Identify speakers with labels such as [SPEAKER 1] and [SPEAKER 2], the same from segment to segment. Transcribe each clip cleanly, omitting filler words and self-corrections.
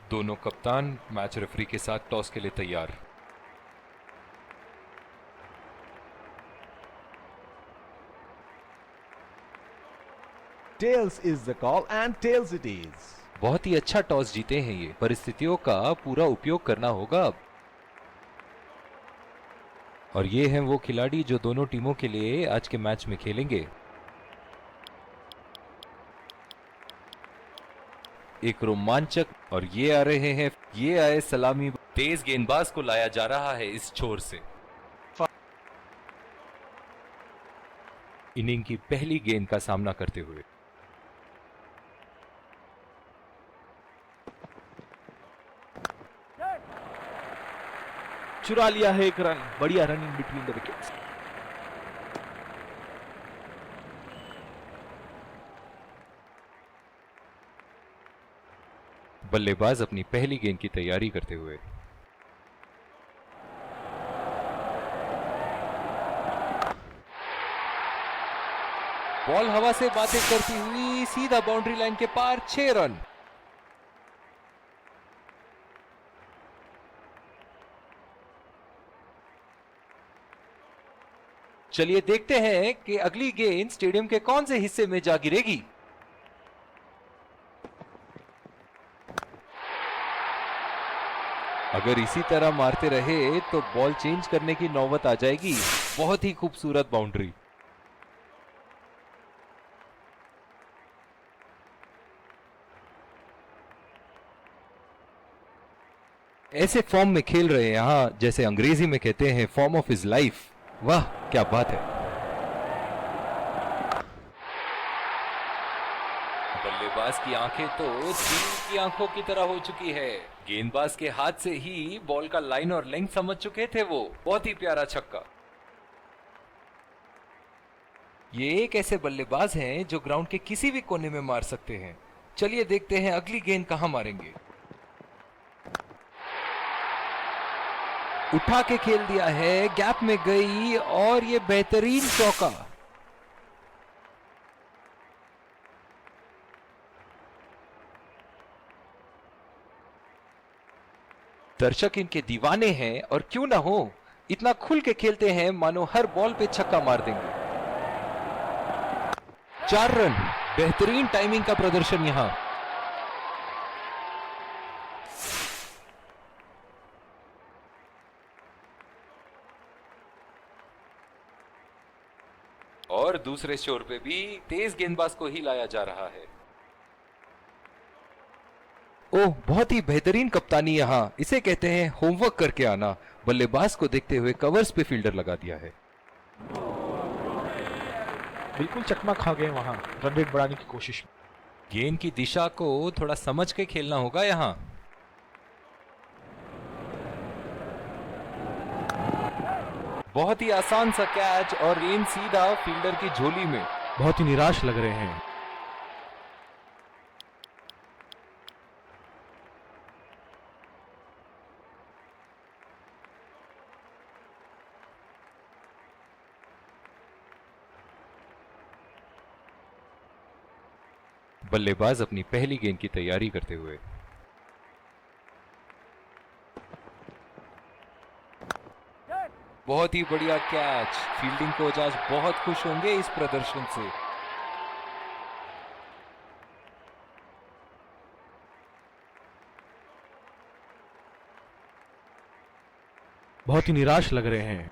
[SPEAKER 1] दोनों कप्तान match referee के साथ टॉस के लिए तैयार।
[SPEAKER 2] Tails is the call and tails it is.
[SPEAKER 1] बहुत ही अच्छा टॉस जीते हैं ये, परिस्थितियों का पूरा उपयोग करना होगा अब। और ये हैं वो खिलाड़ी जो दोनों टीमों के लिए आज के मैच में खेलेंगे। एक रोमांचक, और ये आ रहे हैं, ये आए सलामी। तेज गेंदबाज को लाया जा रहा है इस छोर से। इनिंग की पहली गेंद का सामना करते हुए
[SPEAKER 2] चुरा लिया है एक रन। बढ़िया रनिंग बिटवीन द विकेट्स।
[SPEAKER 1] बल्लेबाज अपनी पहली गेंद की तैयारी करते हुए बॉल हवा से बातें करती हुई सीधा बाउंड्री लाइन के पार, 6 रन। चलिए देखते हैं कि अगली गेंद स्टेडियम के कौन से हिस्से में जा गिरेगी। अगर इसी तरह मारते रहे तो बॉल चेंज करने की नौबत आ जाएगी। बहुत ही खूबसूरत बाउंड्री। ऐसे फॉर्म में खेल रहे हैं यहां, जैसे अंग्रेजी में कहते हैं फॉर्म ऑफ हिज लाइफ। वाह क्या बात है। बल्लेबाज की आंखें तो चील की आंखों की तरह हो चुकी है। गेंदबाज के हाथ से ही बॉल का लाइन और लेंथ समझ चुके थे वो। बहुत ही प्यारा छक्का। ये एक ऐसे बल्लेबाज हैं जो ग्राउंड के किसी भी कोने में मार सकते हैं। चलिए देखते हैं अगली गेंद कहां मारेंगे। उठा के खेल दिया है, गैप में गई और ये बेहतरीन चौका। दर्शक इनके दीवाने हैं, और क्यों ना हो, इतना खुल के खेलते हैं मानो हर बॉल पे छक्का मार देंगे। 4 रन। बेहतरीन टाइमिंग का प्रदर्शन यहां। और दूसरे छोर पे भी तेज गेंदबाज को ही लाया जा रहा है। ओह, बहुत ही बेहतरीन कप्तानी यहां। इसे कहते हैं होमवर्क करके आना। बल्लेबाज को देखते हुए कवर्स पे फील्डर लगा दिया है।
[SPEAKER 2] बिल्कुल चकमा खा गए वहां रन रेट बढ़ाने की कोशिश में।
[SPEAKER 1] गेंद की दिशा को थोड़ा समझ के खेलना होगा यहां। बहुत ही आसान सा कैच, और गेंद सीधा फील्डर की झोली में।
[SPEAKER 2] बहुत ही निराश लग रहे हैं।
[SPEAKER 1] बल्लेबाज अपनी पहली गेंद की तैयारी करते हुए बहुत ही बढ़िया कैच। फील्डिंग कोच आज बहुत खुश होंगे इस प्रदर्शन से।
[SPEAKER 2] बहुत ही निराश लग रहे हैं।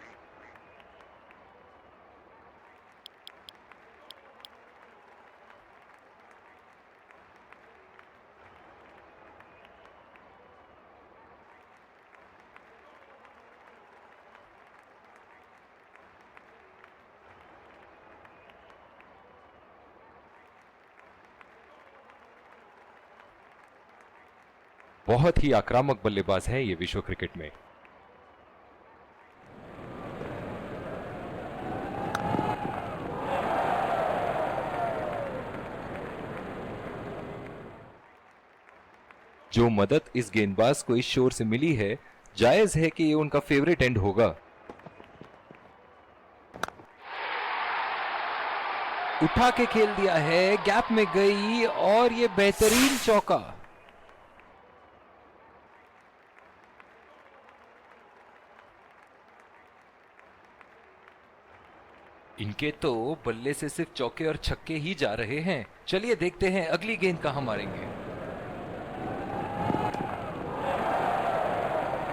[SPEAKER 1] बहुत ही आक्रामक बल्लेबाज है ये विश्व क्रिकेट में। जो मदद इस गेंदबाज को इस शोर से मिली है, जायज है कि ये उनका फेवरेट एंड होगा। उठा के खेल दिया है, गैप में गई और ये बेहतरीन चौका। इनके तो बल्ले से सिर्फ चौके और छक्के ही जा रहे हैं। चलिए देखते हैं अगली गेंद कहां मारेंगे।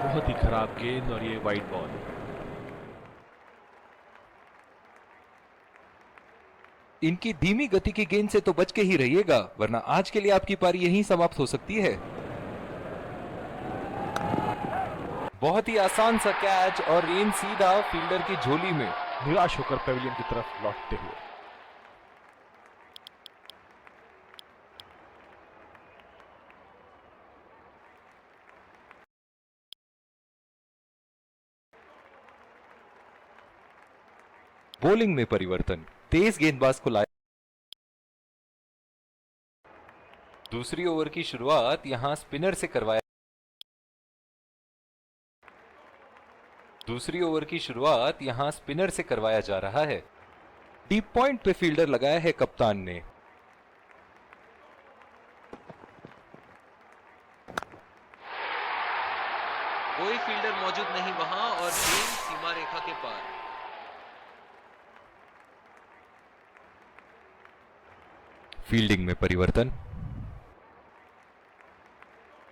[SPEAKER 2] बहुत ही खराब गेंद और ये वाइड बॉल।
[SPEAKER 1] इनकी धीमी गति की गेंद से तो बच के ही रहिएगा, वरना आज के लिए आपकी पारी यहीं समाप्त हो सकती है। बहुत ही आसान सा कैच और गेंद सीधा फील्डर की झोली में।
[SPEAKER 2] निराश होकर पेविलियन की तरफ लौटते हुए।
[SPEAKER 1] बॉलिंग में परिवर्तन, तेज गेंदबाज को लाया। दूसरी ओवर की शुरुआत यहां स्पिनर से करवाया। दूसरी ओवर की शुरुआत यहां स्पिनर से करवाया जा रहा है। डीप पॉइंट पे फील्डर लगाया है कप्तान ने।
[SPEAKER 3] कोई फील्डर मौजूद नहीं वहां और गेंद सीमा रेखा के पार।
[SPEAKER 1] फील्डिंग में परिवर्तन,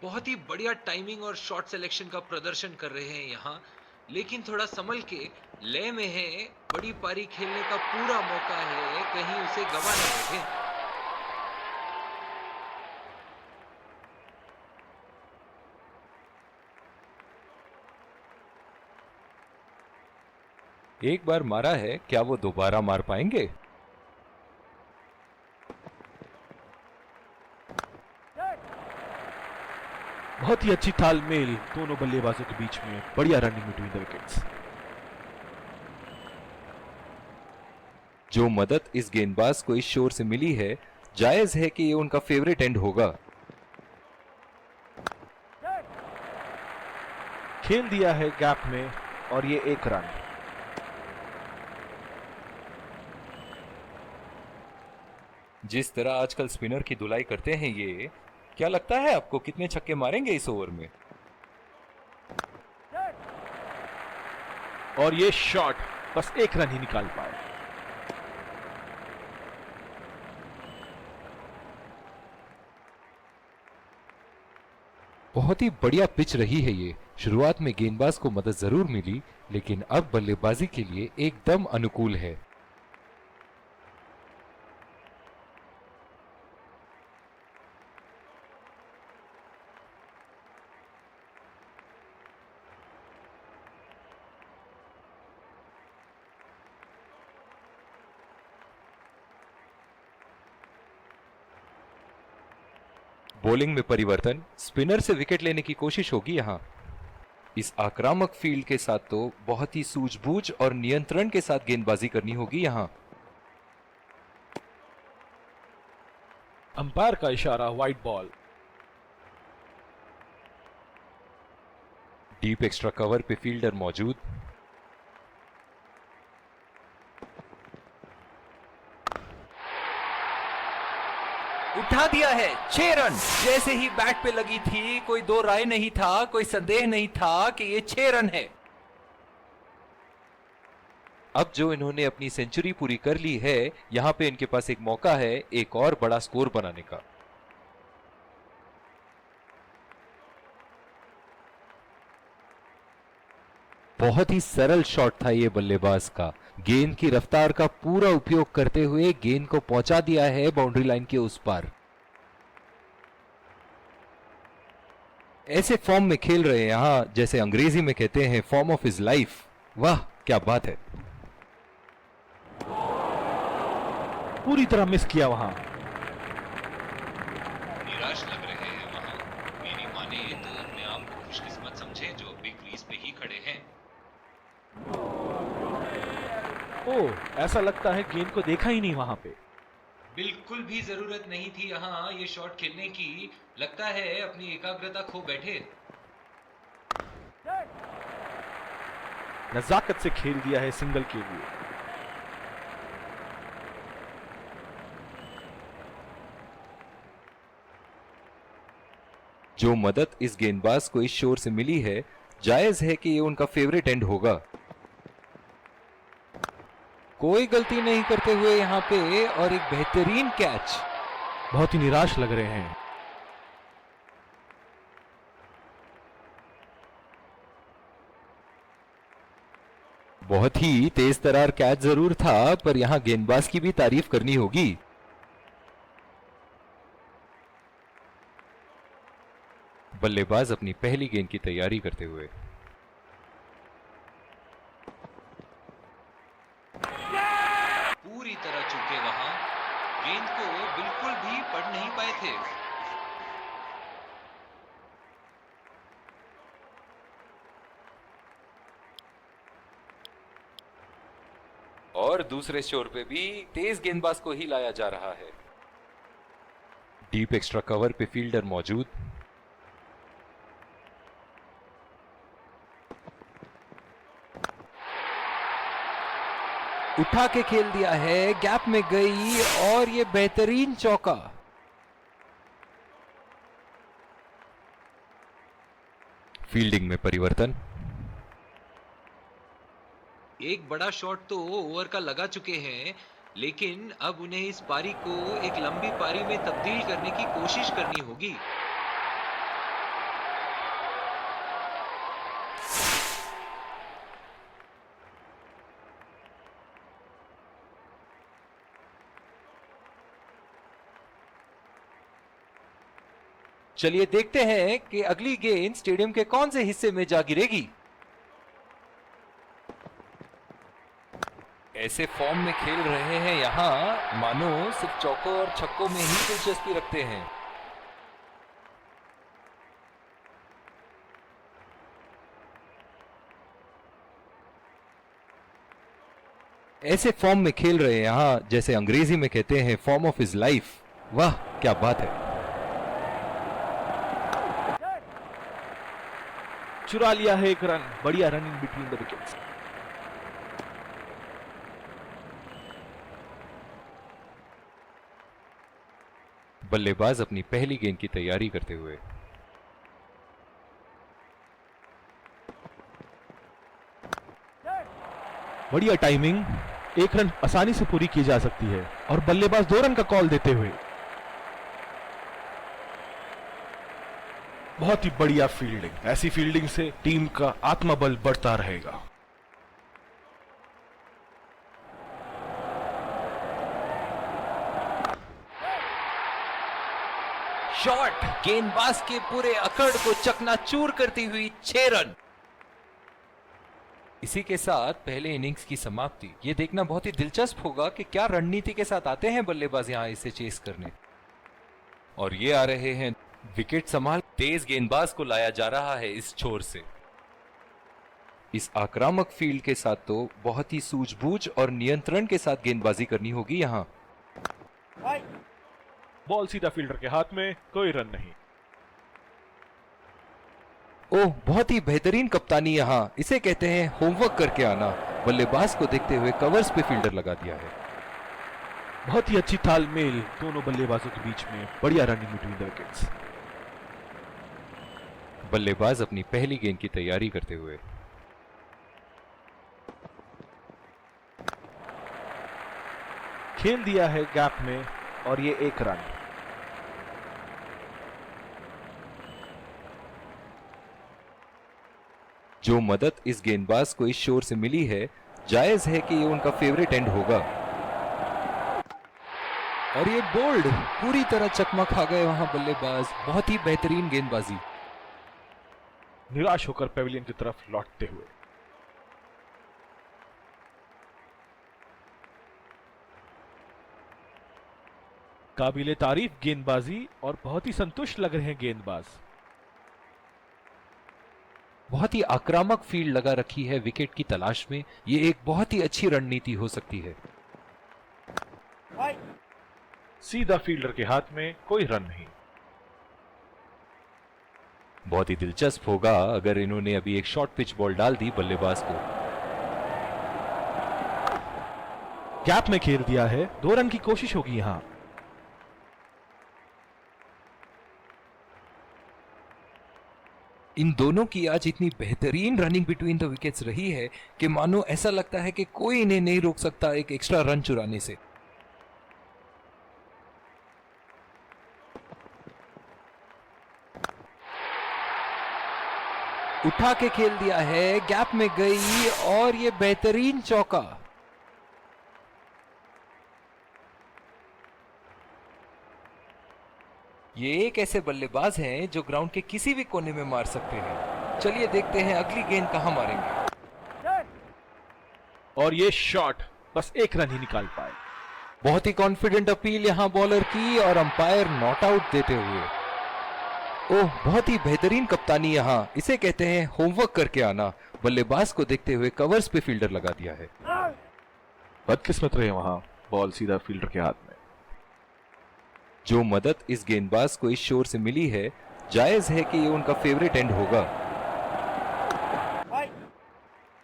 [SPEAKER 3] बहुत ही बढ़िया टाइमिंग और शॉट सिलेक्शन का प्रदर्शन कर रहे हैं यहां, लेकिन थोड़ा संभल के लय में है। बड़ी पारी खेलने का पूरा मौका है, कहीं उसे गवा न बैठे।
[SPEAKER 1] एक बार मारा है, क्या वो दोबारा मार पाएंगे?
[SPEAKER 2] बहुत ही अच्छी तालमेल दोनों बल्लेबाजों के बीच में। बढ़िया रनिंग बिटवीन द विकेट्स।
[SPEAKER 1] जो मदद इस गेंदबाज को इस शोर से मिली है, जायज है कि ये उनका फेवरेट एंड होगा।
[SPEAKER 2] खेल दिया है गैप में और ये 1 रन।
[SPEAKER 1] जिस तरह आजकल स्पिनर की धुलाई करते हैं ये, क्या लगता है आपको कितने छक्के मारेंगे इस ओवर में?
[SPEAKER 2] और ये शॉट बस 1 रन ही निकाल पाए।
[SPEAKER 1] बहुत ही बढ़िया पिच रही है ये। शुरुआत में गेंदबाज को मदद जरूर मिली, लेकिन अब बल्लेबाजी के लिए एकदम अनुकूल है। बॉलिंग में परिवर्तन, स्पिनर से विकेट लेने की कोशिश होगी यहां। इस आक्रामक फील्ड के साथ तो बहुत ही सूझबूझ और नियंत्रण के साथ गेंदबाजी करनी होगी यहां।
[SPEAKER 2] अंपायर का इशारा, wide ball.
[SPEAKER 1] Deep extra cover पे फील्डर मौजूद। उठा दिया है, 6 रन। जैसे ही बैट पे लगी थी, कोई दो राय नहीं था, कोई संदेह नहीं था कि ये 6 रन है। अब जो इन्होंने अपनी सेंचुरी पूरी कर ली है, यहां पे इनके पास एक मौका है एक और बड़ा स्कोर बनाने का। बहुत ही सरल शॉट था ये बल्लेबाज का। गेंद की रफ्तार का पूरा उपयोग करते हुए गेंद को पहुंचा दिया है बाउंड्री लाइन के उस पार। ऐसे फॉर्म में खेल रहे हैं यहां, जैसे अंग्रेजी में कहते हैं फॉर्म ऑफ हिज लाइफ। वाह क्या बात है।
[SPEAKER 2] पूरी तरह मिस किया वहां।
[SPEAKER 3] निराश लग रहे हैं वहां। मेरी माने तो अपने आप को खुशकिस्मत समझे जो बिग क्रीज पे ही खड़े हैं।
[SPEAKER 2] ओह, ऐसा लगता है गेंद को देखा ही नहीं वहां पे।
[SPEAKER 3] बिल्कुल भी जरूरत नहीं थी यहां ये शॉट खेलने की। लगता है अपनी एकाग्रता खो बैठे।
[SPEAKER 2] नजाकत से खेल दिया है सिंगल के लिए।
[SPEAKER 1] जो मदद इस गेंदबाज को इस शोर से मिली है, जायज है कि ये उनका फेवरेट एंड होगा। कोई गलती नहीं करते हुए यहाँ पे और एक बेहतरीन कैच।
[SPEAKER 2] बहुत ही निराश लग रहे हैं।
[SPEAKER 1] बहुत ही तेज तरार कैच जरूर था, पर यहाँ गेंदबाज की भी तारीफ करनी होगी। बल्लेबाज अपनी पहली गेंद की तैयारी करते हुए।
[SPEAKER 3] पूरी तरह चूके वहां, गेंद को बिल्कुल भी पढ़ नहीं पाए थे।
[SPEAKER 1] और दूसरे शोर पे भी तेज गेंदबाज को ही लाया जा रहा है। डीप एक्स्ट्रा कवर पे फील्डर मौजूद। उठा के खेल दिया है, गैप में गई और ये बेहतरीन चौका। फील्डिंग में परिवर्तन।
[SPEAKER 3] एक बड़ा शॉट तो ओवर का लगा चुके हैं, लेकिन अब उन्हें इस पारी को एक लंबी पारी में तब्दील करने की कोशिश करनी होगी।
[SPEAKER 1] चलिए देखते हैं कि अगली गेंद स्टेडियम के कौन से हिस्से में जा गिरेगी। ऐसे फॉर्म में खेल रहे हैं यहां मानो सिर्फ चौकों और छक्कों में ही दिलचस्पी रखते हैं। ऐसे फॉर्म में खेल रहे हैं यहां, जैसे अंग्रेजी में कहते हैं फॉर्म ऑफ हिज लाइफ। वाह क्या बात है।
[SPEAKER 2] चुरा लिया है एक रन। बढ़िया run in between the wickets.
[SPEAKER 1] बल्लेबाज अपनी पहली गेंद की तैयारी करते हुए।
[SPEAKER 2] बढ़िया टाइमिंग। एक रन आसानी से पूरी की जा सकती है और बल्लेबाज 2 रन का कॉल देते हुए। बहुत ही बढ़िया फील्डिंग। ऐसी फील्डिंग से टीम का आत्मबल बढ़ता रहेगा।
[SPEAKER 1] शॉट गेंदबाज के पूरे अकड़ को चकनाचूर करती हुई 6 रन। इसी के साथ पहले इनिंग्स की समाप्ति। यह देखना बहुत ही दिलचस्प होगा कि क्या रणनीति के साथ आते हैं बल्लेबाज यहां इसे चेस करने। और ये आ रहे हैं विकेट संभाल। तेज गेंदबाज को लाया जा रहा है इस छोर से। इस आक्रामक फील्ड के साथ तो बहुत ही सूझबूझ और नियंत्रण के साथ गेंदबाजी करनी होगी यहां।
[SPEAKER 2] बॉल सीधा फील्डर के हाथ में, कोई रन नहीं।
[SPEAKER 1] ओह बहुत ही बेहतरीन कप्तानी यहां। इसे कहते हैं होमवर्क करके आना। बल्लेबाज को देखते हुए कवर्स पे फील्डर लगा दिया है।
[SPEAKER 2] बहुत ही अच्छी तालमेल दोनों बल्लेबाजों के बीच में। बढ़िया run in between the wickets.
[SPEAKER 1] बल्लेबाज अपनी पहली गेंद की तैयारी करते हुए।
[SPEAKER 2] खेल दिया है गैप में और ये 1 रन।
[SPEAKER 1] जो मदद इस गेंदबाज को इस शोर से मिली है, जायज है कि ये उनका फेवरेट एंड होगा। और ये बोल्ड पूरी तरह चकमा खा गए वहां बल्लेबाज। बहुत ही बेहतरीन गेंदबाजी।
[SPEAKER 2] निराश होकर पेविलियन की तरफ लौटते हुए। काबिले तारीफ गेंदबाजी और बहुत ही संतुष्ट लग रहे हैं गेंदबाज।
[SPEAKER 1] बहुत ही आक्रामक फील्ड लगा रखी है विकेट की तलाश में। ये एक बहुत ही अच्छी रणनीति हो सकती है।
[SPEAKER 2] सीधा फील्डर के हाथ में, कोई रन नहीं।
[SPEAKER 1] बहुत ही दिलचस्प होगा अगर इन्होंने अभी एक शॉर्ट पिच बॉल डाल दी बल्लेबाज को।
[SPEAKER 2] गैप में खेल दिया है। 2 रन की कोशिश होगी यहां।
[SPEAKER 1] इन दोनों की आज इतनी बेहतरीन रनिंग बिटवीन द विकेट्स रही है कि मानो ऐसा लगता है कि कोई इन्हें नहीं रोक सकता एक एक्स्ट्रा रन चुराने से। उठा के खेल दिया है, गैप में गई और ये बेहतरीन चौका। ये एक ऐसे बल्लेबाज हैं जो ग्राउंड के किसी भी कोने में मार सकते हैं। चलिए देखते हैं अगली गेंद कहां मारेंगे।
[SPEAKER 2] और ये शॉट बस एक रन ही निकाल पाए।
[SPEAKER 1] बहुत ही कॉन्फिडेंट अपील यहां बॉलर की और अंपायर नॉट आउट देते हुए। ओह, बहुत ही बेहतरीन कप्तानी यहां, इसे कहते हैं होमवर्क करके आना। बल्लेबाज को देखते हुए कवर्स पे फील्डर लगा दिया है।
[SPEAKER 2] बदकिस्मत रहे वहां, बॉल सीधा फील्डर के हाथ में।
[SPEAKER 1] जो मदद इस गेंदबाज को इस शोर से मिली है, जायज है कि ये उनका फेवरेट एंड होगा।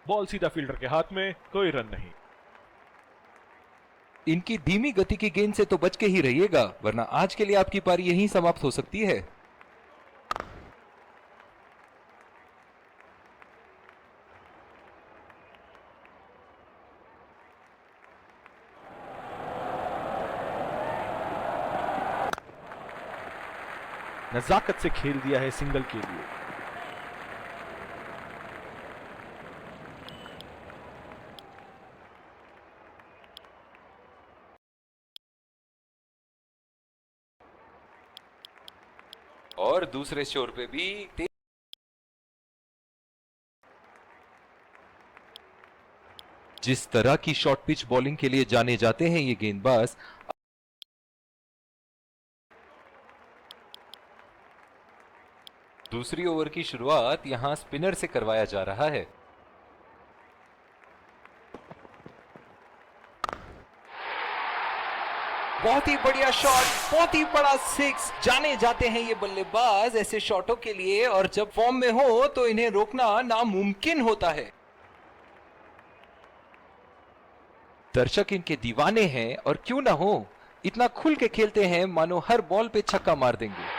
[SPEAKER 2] बॉल सीधा फील्डर के हाथ में, कोई रन नहीं।
[SPEAKER 1] इनकी धीमी गति की गेंद से तो बच के ही रहिएगा, वरना आज के लिए आपकी पारी यहीं समाप्त हो सकती है।
[SPEAKER 2] नजाकत से खेल दिया है सिंगल के लिए।
[SPEAKER 1] और दूसरे शोर पे भी जिस तरह की शॉर्ट पिच बॉलिंग के लिए जाने जाते हैं ये गेंदबाज, दूसरी ओवर की शुरुआत यहां स्पिनर से करवाया जा रहा है। बहुत ही बढ़िया शॉट, बहुत ही बड़ा सिक्स। जाने जाते हैं ये बल्लेबाज ऐसे शॉटों के लिए, और जब फॉर्म में हो तो इन्हें रोकना नामुमकिन होता है। दर्शक इनके दीवाने हैं, और क्यों ना हो, इतना खुल के खेलते हैं मानो हर बॉल पे छक्का मार देंगे।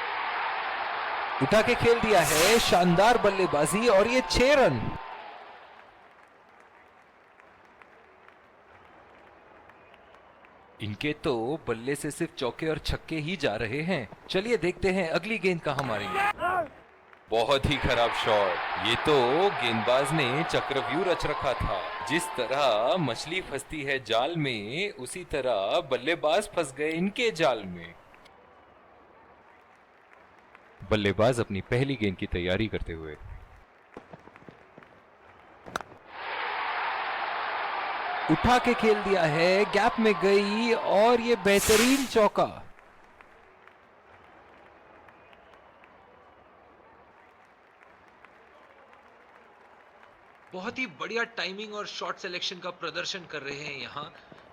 [SPEAKER 1] उठा के खेल दिया है, शानदार बल्लेबाजी, और ये 6 रन। इनके तो बल्ले से सिर्फ चौके और छक्के ही जा रहे हैं। चलिए देखते हैं अगली गेंद कहां मारेंगे। बहुत ही खराब शॉट। ये तो गेंदबाज ने चक्रव्यूह रच रखा था। जिस तरह मछली फंसती है जाल में, उसी तरह बल्लेबाज फंस गए इनके जाल में। बल्लेबाज अपनी पहली गेंद की तैयारी करते हुए। उठा के खेल दिया है, गैप में गई और ये बेहतरीन चौका।
[SPEAKER 3] बहुत ही बढ़िया टाइमिंग और शॉट सिलेक्शन का प्रदर्शन कर रहे हैं यहाँ,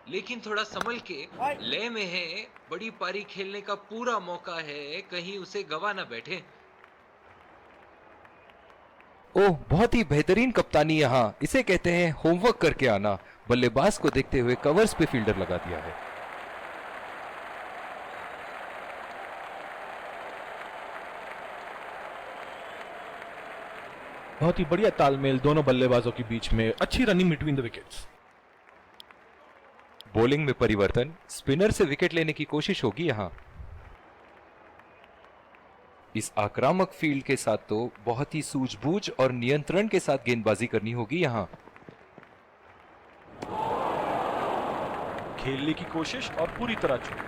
[SPEAKER 3] लेकिन थोड़ा संभल के लय में है। बड़ी पारी खेलने का पूरा मौका है, कहीं उसे गवा ना बैठे।
[SPEAKER 1] ओह, बहुत ही बेहतरीन कप्तानी यहां, इसे कहते हैं होमवर्क करके आना। बल्लेबाज को देखते हुए कवर्स पे फील्डर लगा दिया है।
[SPEAKER 2] बहुत ही बढ़िया तालमेल दोनों बल्लेबाजों के बीच में, अच्छी running between the wickets.
[SPEAKER 1] Bowling में परिवर्तन, स्पिनर से विकेट लेने की कोशिश होगी यहां। इस आक्रामक फील्ड के साथ तो बहुत ही सूझबूझ और नियंत्रण के साथ गेंदबाजी करनी होगी यहां।
[SPEAKER 2] खेलने की कोशिश और पूरी तरह चूक।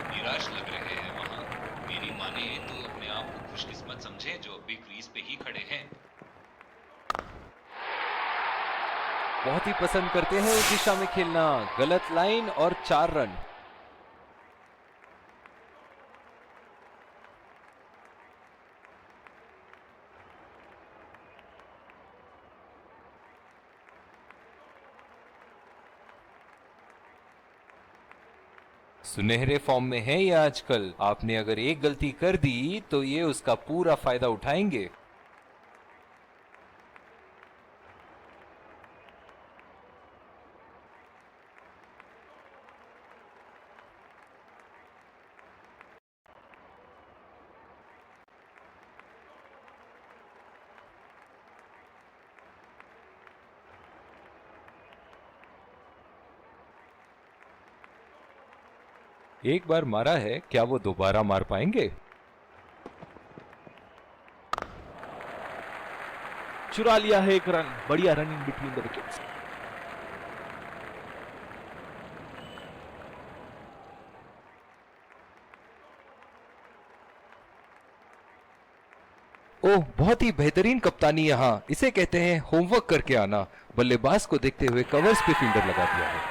[SPEAKER 3] निराश लग रहे हैं वहां। मेरी माने तो अपने आप को खुशकिस्मत समझे जो अभी क्रीज पे ही खड़े हैं।
[SPEAKER 1] बहुत ही पसंद करते हैं उस दिशा में खेलना। गलत लाइन और 4 रन। सुनहरे फॉर्म में है ये आजकल। आपने अगर एक गलती कर दी तो ये उसका पूरा फायदा उठाएंगे। एक बार मारा है, क्या वो दोबारा मार पाएंगे?
[SPEAKER 2] चुरा लिया है एक रन। बढ़िया रनिंग बिटवीन द विकेट्स।
[SPEAKER 1] ओह, बहुत ही बेहतरीन कप्तानी यहाँ। इसे कहते हैं होमवर्क करके आना। बल्लेबाज को देखते हुए कवर्स पे फील्डर लगा दिया है।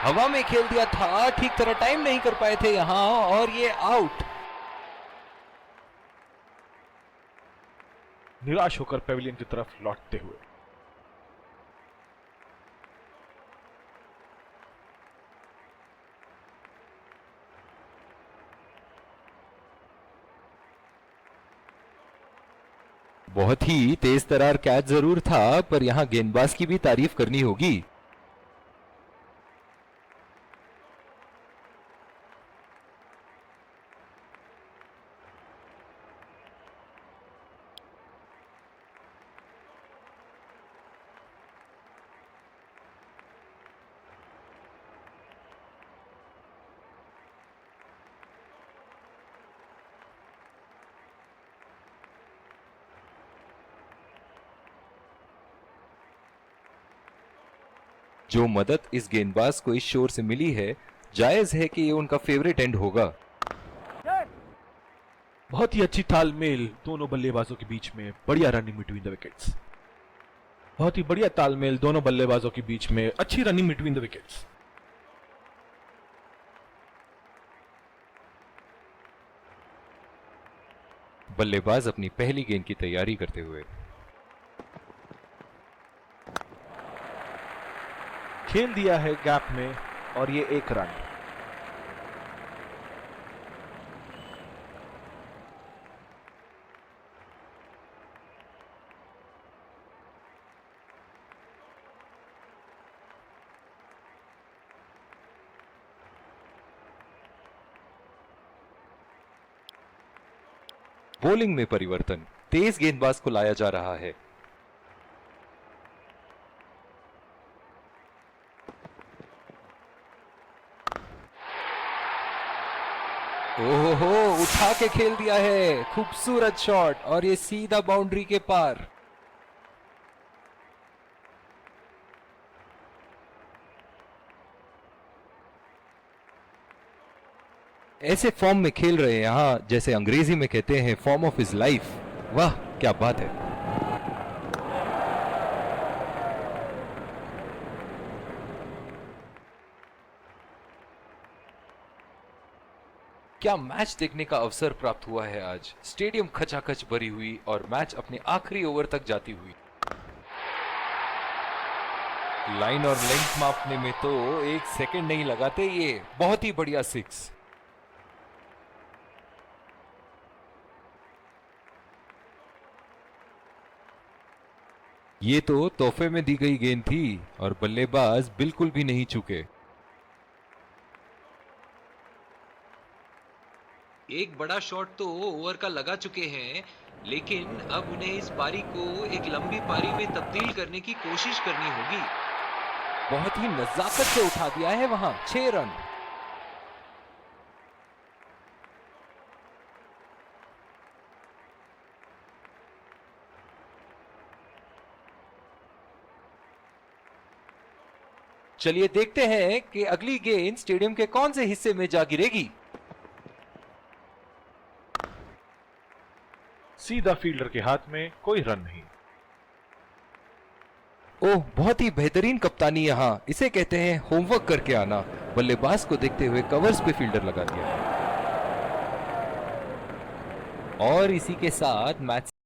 [SPEAKER 1] हवा में खेल दिया था, ठीक तरह टाइम नहीं कर पाए थे यहाँ, और ये आउट।
[SPEAKER 2] निराश होकर पेविलियन की तरफ लौटते हुए।
[SPEAKER 1] बहुत ही तेज तरार कैच जरूर था, पर यहाँ गेंदबाज की भी तारीफ करनी होगी। जो मदद इस गेंदबाज को इस शोर से मिली है, जायज है कि ये उनका फेवरेट एंड होगा।
[SPEAKER 2] बहुत ही अच्छी तालमेल दोनों बल्लेबाजों के बीच में। बढ़िया रनिंग बिटवीन द विकेट्स। बहुत ही बढ़िया तालमेल दोनों बल्लेबाजों के बीच में। अच्छी रनिंग बिटवीन द विकेट्स।
[SPEAKER 1] बल्लेबाज अपनी पहली गेंद की तैयारी करते हुए।
[SPEAKER 2] खेल दिया है गैप में और ये एक रन।
[SPEAKER 1] बॉलिंग में परिवर्तन, तेज गेंदबाज को लाया जा रहा है। ओहो, उठा के खेल दिया है। खूबसूरत शॉट, और ये सीधा बाउंड्री के पार। ऐसे फॉर्म में खेल रहे हैं यहां, जैसे अंग्रेजी में कहते हैं फॉर्म ऑफ हिज लाइफ। वाह, क्या बात है। क्या मैच देखने का अवसर प्राप्त हुआ है आज। स्टेडियम खचाखच भरी हुई और मैच अपने आखिरी ओवर तक जाती हुई। लाइन और लेंथ मापने में तो एक सेकंड नहीं लगाते ये। बहुत ही बढ़िया सिक्स। ये तो तोहफे में दी गई गेंद थी और बल्लेबाज बिल्कुल भी नहीं चूके।
[SPEAKER 3] एक बड़ा शॉट तो ओवर का लगा चुके हैं, लेकिन अब उन्हें इस पारी को एक लंबी पारी में तब्दील करने की कोशिश करनी होगी।
[SPEAKER 1] बहुत ही नजाकत से उठा दिया है वहां। 6 रन। चलिए देखते हैं कि अगली गेंद स्टेडियम के कौन से हिस्से में जा गिरेगी।
[SPEAKER 2] सीधा फील्डर के हाथ में, कोई रन नहीं।
[SPEAKER 1] ओह, बहुत ही बेहतरीन कप्तानी यहाँ। इसे कहते हैं होमवर्क करके आना। बल्लेबाज को देखते हुए कवर्स पे फील्डर लगा दिया। और इसी के साथ मैच